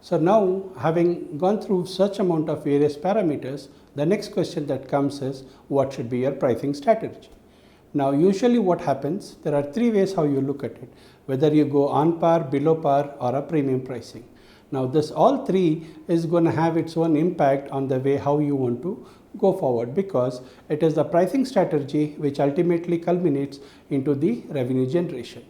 So now, having gone through such amount of various parameters, the next question that comes is, what should be your pricing strategy? Now usually what happens, there are three ways how you look at it, whether you go on par, below par or a premium pricing. Now this all three is going to have its own impact on the way how you want to go forward, because it is the pricing strategy which ultimately culminates into the revenue generation.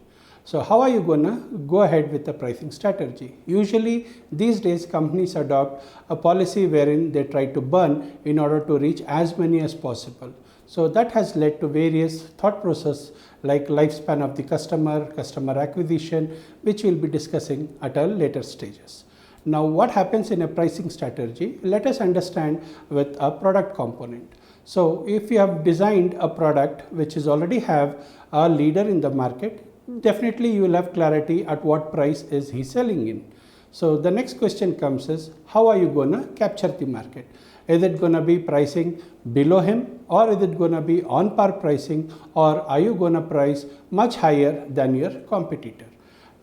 So how are you going to go ahead with the pricing strategy? Usually these days companies adopt a policy wherein they try to burn in order to reach as many as possible. So that has led to various thought process like lifespan of the customer, customer acquisition, which we'll be discussing at our later stages. Now what happens in a pricing strategy? Let us understand with a product component. So if you have designed a product which is already have a leader in the market, definitely you will have clarity at what price is he selling in. So the next question comes is, how are you going to capture the market? Is it going to be pricing below him, or is it going to be on par pricing, or are you going to price much higher than your competitor?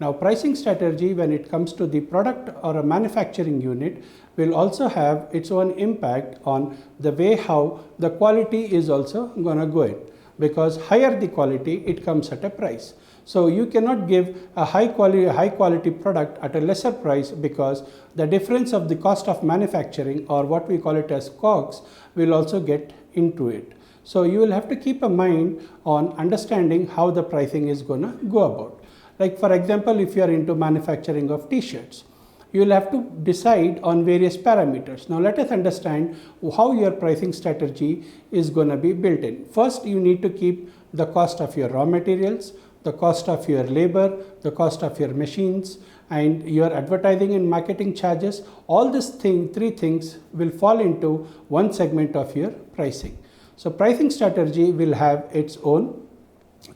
Now pricing strategy when it comes to the product or a manufacturing unit will also have its own impact on the way how the quality is also going to go in, because higher the quality, it comes at a price. So you cannot give a high quality product at a lesser price, because the difference of the cost of manufacturing, or what we call it as COGS, will also get into it. So you will have to keep a mind on understanding how the pricing is going to go about. Like for example, if you are into manufacturing of t-shirts, you will have to decide on various parameters. Now let us understand how your pricing strategy is going to be built in. First, you need to keep the cost of your raw materials, the cost of your labor, the cost of your machines, and your advertising and marketing charges. All these three things will fall into one segment of your pricing. So pricing strategy will have its own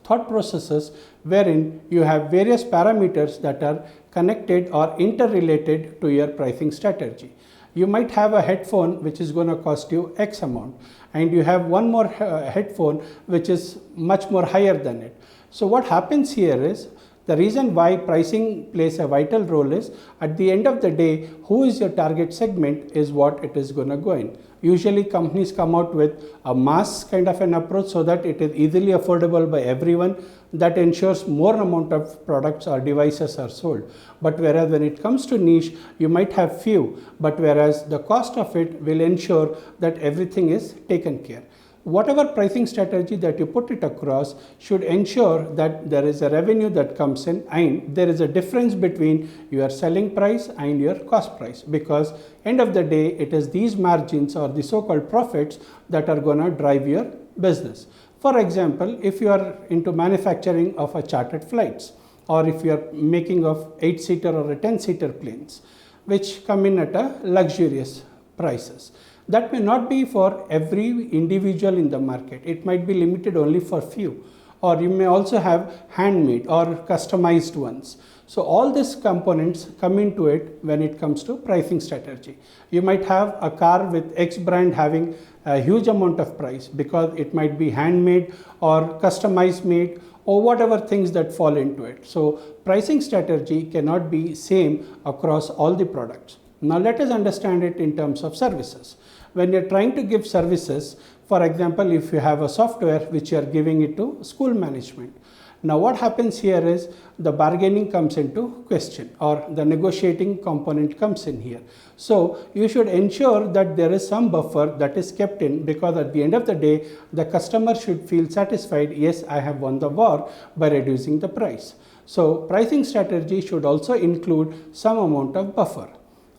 thought processes wherein you have various parameters that are connected or interrelated to your pricing strategy. You might have a headphone which is going to cost you X amount, and you have one more headphone which is much more higher than it. So what happens here is, the reason why pricing plays a vital role is, at the end of the day, who is your target segment is what it is going to go in. Usually companies come out with a mass kind of an approach so that it is easily affordable by everyone. That ensures more amount of products or devices are sold. But whereas when it comes to niche, you might have few, but whereas the cost of it will ensure that everything is taken care. Whatever pricing strategy that you put it across should ensure that there is a revenue that comes in, and there is a difference between your selling price and your cost price, because end of the day it is these margins or the so-called profits that are going to drive your business. For example, if you are into manufacturing of a chartered flights, or if you are making of 8-seater or a 10-seater planes which come in at a luxurious prices, that may not be for every individual in the market. It might be limited only for few, or you may also have handmade or customized ones. So all these components come into it when it comes to pricing strategy. You might have a car with X brand having a huge amount of price because it might be handmade or customized made, or whatever things that fall into it. So pricing strategy cannot be same across all the products. Now let us understand it in terms of services. When you're trying to give services, for example, if you have a software which you are giving it to school management. Now what happens here is, the bargaining comes into question, or the negotiating component comes in here. So you should ensure that there is some buffer that is kept in, because at the end of the day, the customer should feel satisfied, yes, I have won the war by reducing the price. So pricing strategy should also include some amount of buffer.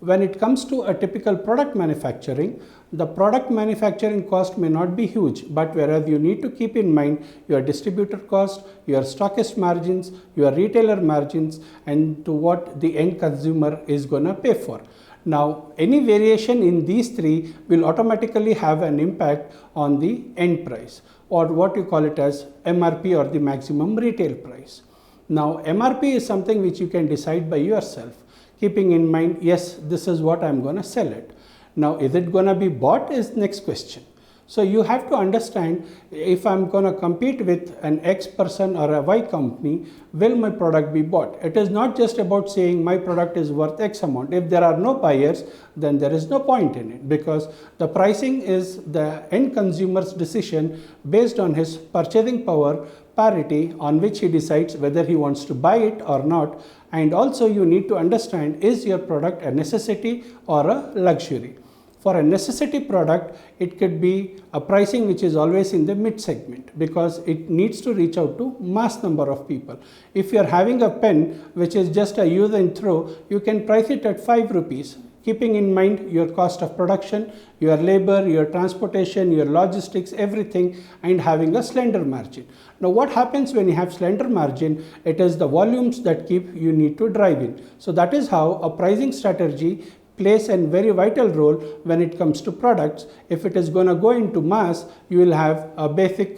When it comes to a typical product manufacturing, the product manufacturing cost may not be huge, but whereas you need to keep in mind your distributor cost, your stockist margins, your retailer margins, and to what the end consumer is going to pay for. Now, any variation in these three will automatically have an impact on the end price, or what you call it as MRP, or the maximum retail price. Now, MRP is something which you can decide by yourself, keeping in mind, yes, this is what I'm going to sell it. Now, is it going to be bought is next question. So you have to understand, if I'm going to compete with an X person or a Y company, will my product be bought? It is not just about saying my product is worth X amount. If there are no buyers, then there is no point in it, because the pricing is the end consumer's decision based on his purchasing power parity, on which he decides whether he wants to buy it or not. And also you need to understand, is your product a necessity or a luxury? For a necessity product, it could be a pricing which is always in the mid segment, because it needs to reach out to mass number of people. If you are having a pen which is just a use and throw, you can price it at 5 rupees, keeping in mind your cost of production, your labor, your transportation, your logistics, everything, and having a slender margin. Now what happens when you have slender margin? It is the volumes that you need to drive in. So that is how a pricing strategy plays a very vital role when it comes to products. If it is going to go into mass, you will have a basic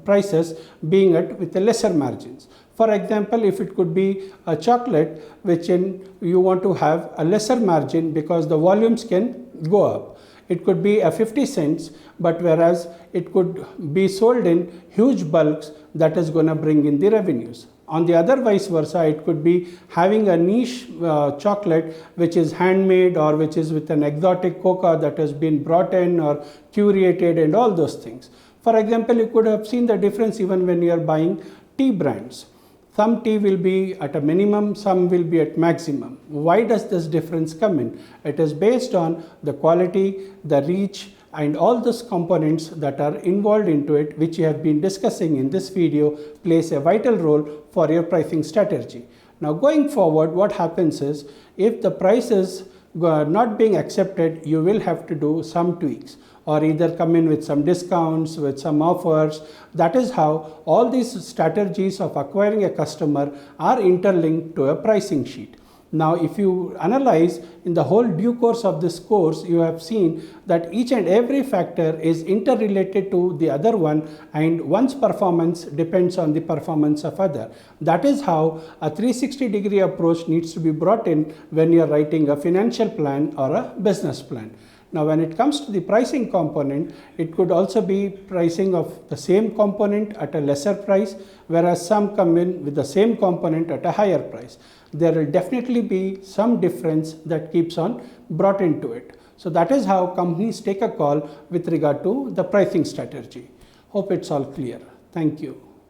prices being at with a lesser margins. For example, if it could be a chocolate which you want to have a lesser margin because the volumes can go up. It could be a 50 cents, but whereas it could be sold in huge bulks, that is going to bring in the revenues. On the other vice versa, it could be having a niche chocolate which is handmade, or which is with an exotic cocoa that has been brought in or curated and all those things. For example, you could have seen the difference even when you are buying tea brands. Some tea will be at a minimum, some will be at maximum. Why does this difference come in? It is based on the quality, the reach, and all those components that are involved into it, which you have been discussing in this video, plays a vital role for your pricing strategy. Now going forward, what happens is, if the price is not being accepted, you will have to do some tweaks, or either come in with some discounts, with some offers. That is how all these strategies of acquiring a customer are interlinked to a pricing sheet. Now, if you analyze in the whole due course of this course, you have seen that each and every factor is interrelated to the other one, and one's performance depends on the performance of other. That is how a 360-degree approach needs to be brought in when you are writing a financial plan or a business plan. Now, when it comes to the pricing component, it could also be pricing of the same component at a lesser price, whereas some come in with the same component at a higher price. There will definitely be some difference that keeps on brought into it. So that is how companies take a call with regard to the pricing strategy. Hope it's all clear. Thank you.